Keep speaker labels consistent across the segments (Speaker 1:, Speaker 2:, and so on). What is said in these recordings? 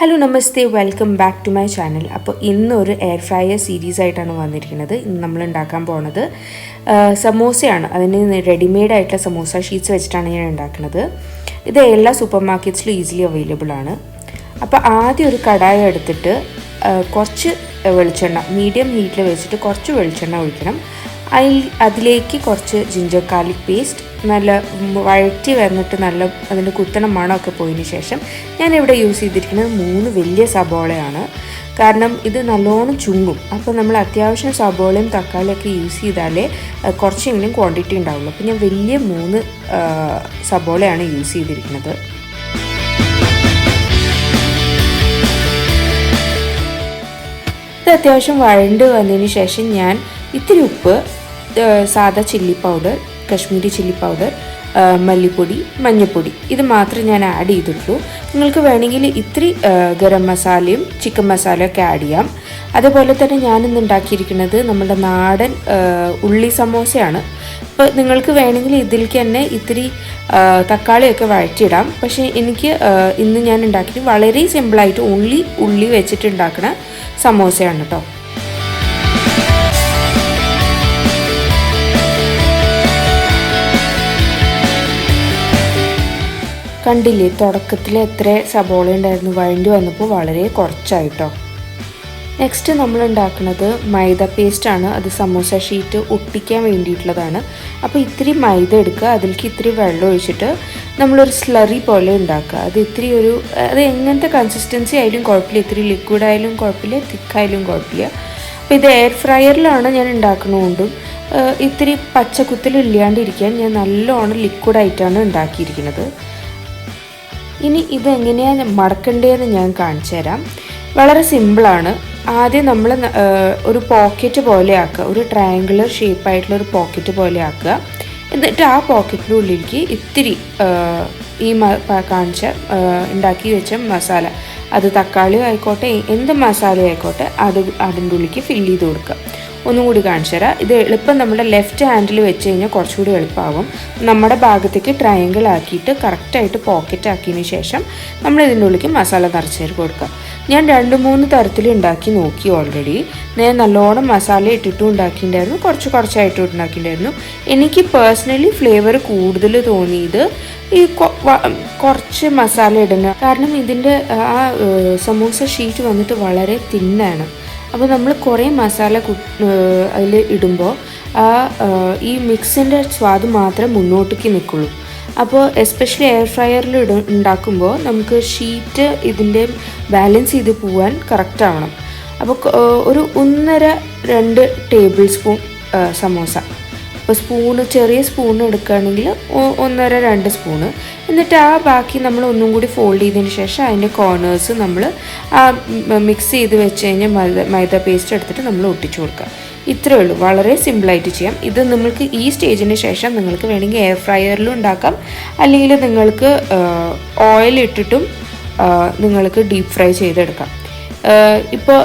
Speaker 1: Hello നമസ്തേ, welcome back to my channel. അപ്പോൾ ഇന്നൊരു എയർ ഫ്രയർ സീരീസ് ആയിട്ടാണ് വന്നിരിക്കുന്നത്. ഇന്ന് നമ്മൾ ഉണ്ടാക്കാൻ പോകുന്നത് സമോസയാണ്. അതിന് റെഡിമെയ്ഡ് ആയിട്ടുള്ള സമോസ ഷീറ്റ്സ് വെച്ചിട്ടാണ് ഞാൻ ഉണ്ടാക്കുന്നത്. ഇത് എല്ലാ സൂപ്പർ മാർക്കറ്റ്സിലും ഈസിലി അവൈലബിൾ ആണ്. അപ്പോൾ ആദ്യം ഒരു കടായി എടുത്തിട്ട് കുറച്ച് വെളിച്ചെണ്ണ മീഡിയം ഹീറ്റിൽ വെച്ചിട്ട് കുറച്ച് വെളിച്ചെണ്ണ ഒഴിക്കണം. അതിലേക്ക് കുറച്ച് ജിഞ്ചർ ഗാർലിക് പേസ്റ്റ് നല്ല വഴറ്റി വന്നിട്ട് നല്ല അതിൻ്റെ കുത്തണ മണമൊക്കെ പോയതിന് ശേഷം ഞാനിവിടെ യൂസ് ചെയ്തിരിക്കുന്നത് 3 വലിയ സബോളയാണ്. കാരണം ഇത് നല്ലോണം ചുങ്ങും. അപ്പോൾ നമ്മൾ അത്യാവശ്യം സബോളയും തക്കാളിയൊക്കെ യൂസ് ചെയ്താലേ കുറച്ചെങ്കിലും ക്വാണ്ടിറ്റി ഉണ്ടാവുള്ളൂ. അപ്പോൾ ഞാൻ വലിയ 3 സബോളയാണ് യൂസ് ചെയ്തിരിക്കുന്നത്. ഇത് അത്യാവശ്യം വഴണ്ട് വന്നതിന് ശേഷം ഞാൻ ഇത്തിരി ഉപ്പ്, സാദാ chilli powder, Kashmiri chilli powder, മല്ലിപ്പൊടി, മഞ്ഞൾപ്പൊടി ഇത് മാത്രമേ ഞാൻ ആഡ് ചെയ്തിട്ടുള്ളൂ. നിങ്ങൾക്ക് വേണമെങ്കിൽ ഇത്തിരി ഗരം മസാലയും ചിക്കൻ മസാലയൊക്കെ ആഡ് ചെയ്യാം. അതുപോലെ തന്നെ ഞാനിന്ന് ഉണ്ടാക്കിയിരിക്കുന്നത് നമ്മുടെ നാടൻ ഉള്ളി സമോസയാണ്. അപ്പോൾ നിങ്ങൾക്ക് വേണമെങ്കിൽ ഇതിലേക്ക് തന്നെ ഇത്തിരി തക്കാളിയൊക്കെ വഴറ്റിയിടാം. പക്ഷേ എനിക്ക് ഇന്ന് ഞാൻ ഉണ്ടാക്കിയിട്ട് വളരെ സിമ്പിളായിട്ട് ഉള്ളി വെച്ചിട്ട് ഉണ്ടാക്കുന്ന സമോസയാണ് കേട്ടോ. കണ്ടില്ലേ, തുടക്കത്തിൽ എത്ര സബോള ഉണ്ടായിരുന്നു, വഴണ്ടി വന്നപ്പോൾ വളരെ കുറച്ചായിട്ടോ. നെക്സ്റ്റ് നമ്മൾ ഉണ്ടാക്കുന്നത് മൈദ പേസ്റ്റാണ്. അത് സമോസ ഷീറ്റ് ഒട്ടിക്കാൻ വേണ്ടിയിട്ടുള്ളതാണ്. അപ്പോൾ ഇത്തിരി മൈദ എടുക്കുക, അതിലേക്ക് ഇത്തിരി വെള്ളം ഒഴിച്ചിട്ട് നമ്മളൊരു സ്ലറി പോലെ ഉണ്ടാക്കുക. അത് എങ്ങനത്തെ കൺസിസ്റ്റൻസി ആയാലും കുഴപ്പമില്ല, ഇത്തിരി ലിക്വിഡ് ആയാലും കുഴപ്പമില്ല, തിക്കായാലും കുഴപ്പമില്ല. അപ്പോൾ ഇത് എയർ ഫ്രയറിലാണ് ഞാൻ ഉണ്ടാക്കുന്നതുകൊണ്ടും ഇത്തിരി പച്ചക്കുത്തലില്ലാണ്ടിരിക്കാൻ ഞാൻ നല്ലോണം ലിക്വിഡായിട്ടാണ് ഉണ്ടാക്കിയിരിക്കുന്നത്. ഇനി ഇതെങ്ങനെയാണ് മടക്കേണ്ടതെന്ന് ഞാൻ കാണിച്ചു തരാം. വളരെ സിമ്പിളാണ്. ആദ്യം നമ്മൾ ഒരു പോക്കറ്റ് പോലെ ആക്കുക, ഒരു ട്രയാങ്കുലർ ഷേപ്പായിട്ടുള്ള ഒരു പോക്കറ്റ് പോലെ ആക്കുക. എന്നിട്ട് ആ പോക്കറ്റിൻ്റെ ഉള്ളിലേക്ക് ഇത്തിരി ഈ ഉണ്ടാക്കി വെച്ച മസാല, അത് തക്കാളി ആയിക്കോട്ടെ എന്ത് മസാല ആയിക്കോട്ടെ, അതിൻ്റെ ഉള്ളിലേക്ക് ഫില്ല് ചെയ്ത് കൊടുക്കുക. ഒന്നും കൂടി കാണിച്ചു തരാം. ഇത് എളുപ്പം നമ്മുടെ ലെഫ്റ്റ് ഹാൻഡിൽ വെച്ച് കഴിഞ്ഞാൽ കുറച്ചുകൂടി എളുപ്പമാകും. നമ്മുടെ ഭാഗത്തേക്ക് ട്രയാങ്കിൾ ആക്കിയിട്ട് കറക്റ്റായിട്ട് പോക്കറ്റ് ആക്കിയതിന് ശേഷം നമ്മൾ ഇതിൻ്റെ ഉള്ളിലേക്ക് മസാല നിറച്ചേർക്ക് കൊടുക്കുക. ഞാൻ 2-3 തരത്തിൽ ഉണ്ടാക്കി നോക്കി ഓൾറെഡി. ഞാൻ നല്ലോണം മസാല ഇട്ടിട്ടും ഉണ്ടാക്കിയിട്ടുണ്ടായിരുന്നു, കുറച്ചായിട്ടും ഉണ്ടാക്കിയിട്ടുണ്ടായിരുന്നു. എനിക്ക് പേഴ്സണലി ഫ്ലേവർ കൂടുതൽ തോന്നിയത് ഈ കുറച്ച് മസാല ഇടുന്ന കാരണം ഇതിൻ്റെ ആ സമൂസ ഷീറ്റ് വന്നിട്ട് വളരെ തിന്നാണ്. അപ്പോൾ നമ്മൾ കുറേ മസാല അതിൽ ഇടുമ്പോൾ ഈ മിക്സിൻ്റെ സ്വാദ് മാത്രമേ മുന്നോട്ടേക്ക് നിൽക്കുള്ളൂ. അപ്പോൾ എസ്പെഷ്യലി എയർ ഫ്രയറിൽ ഉണ്ടാക്കുമ്പോൾ നമുക്ക് ഷീറ്റ് ഇതിൻ്റെ ബാലൻസ് ചെയ്ത് പോകാൻ കറക്റ്റ് ആവണം. അപ്പോൾ ഒരു 1.5-2 ടേബിൾ സ്പൂൺ സമോസ, ഇപ്പോൾ ചെറിയ സ്പൂൺ എടുക്കുകയാണെങ്കിൽ 1.5-2 സ്പൂണ്. എന്നിട്ട് ആ ബാക്കി നമ്മൾ ഒന്നും കൂടി ഫോൾഡ് ചെയ്തതിന് ശേഷം അതിൻ്റെ കോർണേഴ്സ് നമ്മൾ ആ മിക്സ് ചെയ്ത് വെച്ച് കഴിഞ്ഞാൽ മൈദ പേസ്റ്റ് എടുത്തിട്ട് നമ്മൾ ഒട്ടിച്ചു കൊടുക്കുക. ഇത്രയേ ഉള്ളൂ. വളരെ സിമ്പിളായിട്ട് ചെയ്യാം. ഇത് നിങ്ങൾക്ക് ഈ സ്റ്റേജിന് ശേഷം നിങ്ങൾക്ക് വേണമെങ്കിൽ എയർ ഫ്രയറിലും ഉണ്ടാക്കാം, അല്ലെങ്കിൽ നിങ്ങൾക്ക് ഓയിൽ ഇട്ടിട്ടും നിങ്ങൾക്ക് ഡീപ്പ് ഫ്രൈ ചെയ്തെടുക്കാം. ഇപ്പോൾ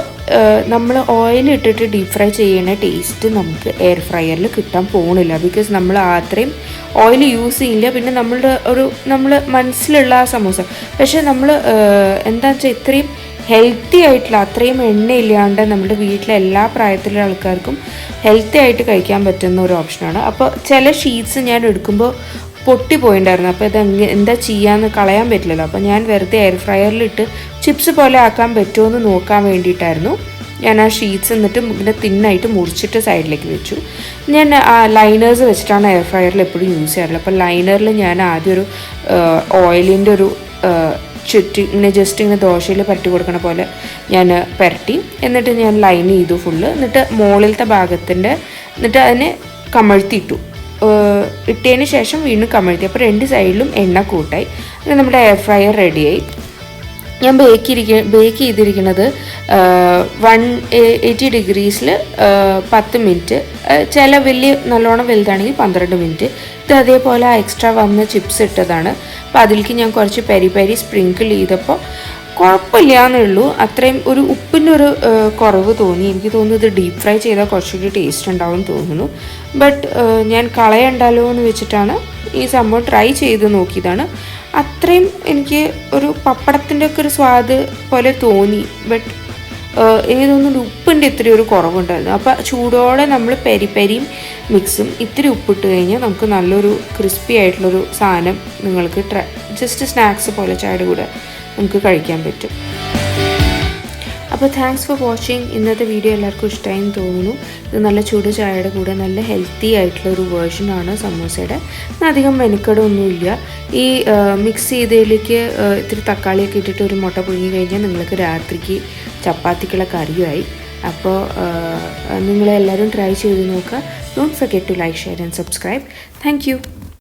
Speaker 1: നമ്മൾ ഓയിൽ ഇട്ടിട്ട് ഡീപ്പ് ഫ്രൈ ചെയ്യുന്ന ടേസ്റ്റ് നമുക്ക് എയർ ഫ്രയറിൽ കിട്ടാൻ പോകുന്നില്ല. ബിക്കോസ് നമ്മൾ അത്രയും ഓയിൽ യൂസ് ചെയ്യില്ല. പിന്നെ നമ്മൾ മനസ്സിലുള്ള ആ സമൂസ, പക്ഷേ നമ്മൾ എന്താണെന്ന് വെച്ചാൽ ഇത്രയും ഹെൽത്തി ആയിട്ടുള്ള, അത്രയും എണ്ണയില്ലാണ്ട് നമ്മുടെ വീട്ടിലെ എല്ലാ പ്രായത്തിലുള്ള ആൾക്കാർക്കും ഹെൽത്തി ആയിട്ട് കഴിക്കാൻ പറ്റുന്ന ഒരു ഓപ്ഷനാണ്. അപ്പോൾ ചില ഷീറ്റ്സ് ഞാൻ എടുക്കുമ്പോൾ പൊട്ടിപ്പോയിണ്ടായിരുന്നു. അപ്പോൾ എന്താ ചെയ്യാന്ന് കളയാൻ പറ്റില്ലല്ലോ. അപ്പോൾ ഞാൻ വെറുതെ എയർ ഫ്രയറിലിട്ട് ചിപ്സ് പോലെ ആക്കാൻ പറ്റുമോ എന്ന് നോക്കാൻ വേണ്ടിയിട്ടായിരുന്നു ഞാൻ ആ ഷീറ്റ്സ് എന്നിട്ട് ഇങ്ങനെ തിന്നായിട്ട് മുറിച്ചിട്ട് സൈഡിലേക്ക് വെച്ചു. ഞാൻ ലൈനേഴ്സ് വെച്ചിട്ടാണ് എയർ ഫ്രയറിൽ എപ്പോഴും യൂസ് ചെയ്യാറുള്ളത്. അപ്പോൾ ലൈനറിൽ ഞാൻ ആദ്യം ഒരു ഓയിലിൻ്റെ ഒരു ജസ്റ്റ് ഇങ്ങനെ ദോശയിൽ പരട്ടി കൊടുക്കണ പോലെ ഞാൻ പരട്ടി, എന്നിട്ട് ഞാൻ ലൈൻ ചെയ്തു ഫുള്ള്. എന്നിട്ട് മുകളിലത്തെ എന്നിട്ട് അതിനെ കമഴ്ത്തിയിട്ടു. ഇട്ടതിന് ശേഷം വീണ്ടും കമഴ്ത്തി. അപ്പോൾ 2 സൈഡിലും എണ്ണ കൂട്ടായി. അങ്ങനെ നമ്മുടെ എയർ ഫ്രയർ റെഡിയായി. ഞാൻ ബേക്ക് ചെയ്തിരിക്കുന്നത് 180 ഡിഗ്രീസിൽ 10 മിനിറ്റ്, ചില നല്ലോണം വലുതാണെങ്കിൽ 12 മിനിറ്റ്. ഇത് അതേപോലെ എക്സ്ട്രാ വന്ന ചിപ്സ് ഇട്ടതാണ്. അപ്പോൾ അതിലേക്ക് ഞാൻ കുറച്ച് പെരി സ്പ്രിങ്കിൾ ചെയ്തപ്പോൾ കുഴപ്പമില്ല എന്നുള്ളൂ. അത്രയും ഒരു ഉപ്പിൻ്റെ ഒരു കുറവ് തോന്നി. എനിക്ക് തോന്നുന്നു ഇത് ഡീപ്പ് ഫ്രൈ ചെയ്താൽ കുറച്ചുകൂടി ടേസ്റ്റ് ഉണ്ടാവും തോന്നുന്നു. ബട്ട് ഞാൻ കളയണ്ടല്ലോ എന്ന് വെച്ചിട്ടാണ് ഈ സംഭവം ട്രൈ ചെയ്ത് നോക്കിയതാണ്. അത്രയും എനിക്ക് ഒരു പപ്പടത്തിൻ്റെ ഒക്കെ ഒരു സ്വാദ് പോലെ തോന്നി. ബട്ട് എനിക്ക് തോന്നുന്നു ഉപ്പിൻ്റെ ഇത്തിരി ഒരു കുറവുണ്ടായിരുന്നു. അപ്പോൾ ചൂടോടെ നമ്മൾ പെരിയും മിക്സും ഇത്തിരി ഉപ്പിട്ട് കഴിഞ്ഞാൽ നമുക്ക് നല്ലൊരു ക്രിസ്പി ആയിട്ടുള്ളൊരു സാധനം നിങ്ങൾക്ക് ജസ്റ്റ് സ്നാക്സ് പോലെ ചായയുടെ കൂടെ നമുക്ക് കഴിക്കാൻ പറ്റും. അപ്പോൾ താങ്ക്സ് ഫോർ വാച്ചിങ്. ഇന്നത്തെ വീഡിയോ എല്ലാവർക്കും ഇഷ്ടമായെന്ന് തോന്നുന്നു. ഇത് നല്ല ചൂട് ചായയുടെ കൂടെ നല്ല ഹെൽത്തി ആയിട്ടുള്ളൊരു വേർഷനാണ് സമൂസയുടെ. അധികം മെനക്കെടൊന്നുമില്ല. ഈ മിക്സ് ചെയ്തതിലേക്ക് ഇത്തിരി തക്കാളിയൊക്കെ ഇട്ടിട്ട് ഒരു മുട്ട പുഴുങ്ങി കഴിഞ്ഞാൽ നിങ്ങൾക്ക് രാത്രിക്ക് ചപ്പാത്തിക്കുള്ള കറിയുമായി. അപ്പോൾ നിങ്ങളെല്ലാവരും ട്രൈ ചെയ്ത് നോക്കുക. Don't forget to like, share and subscribe. Thank U.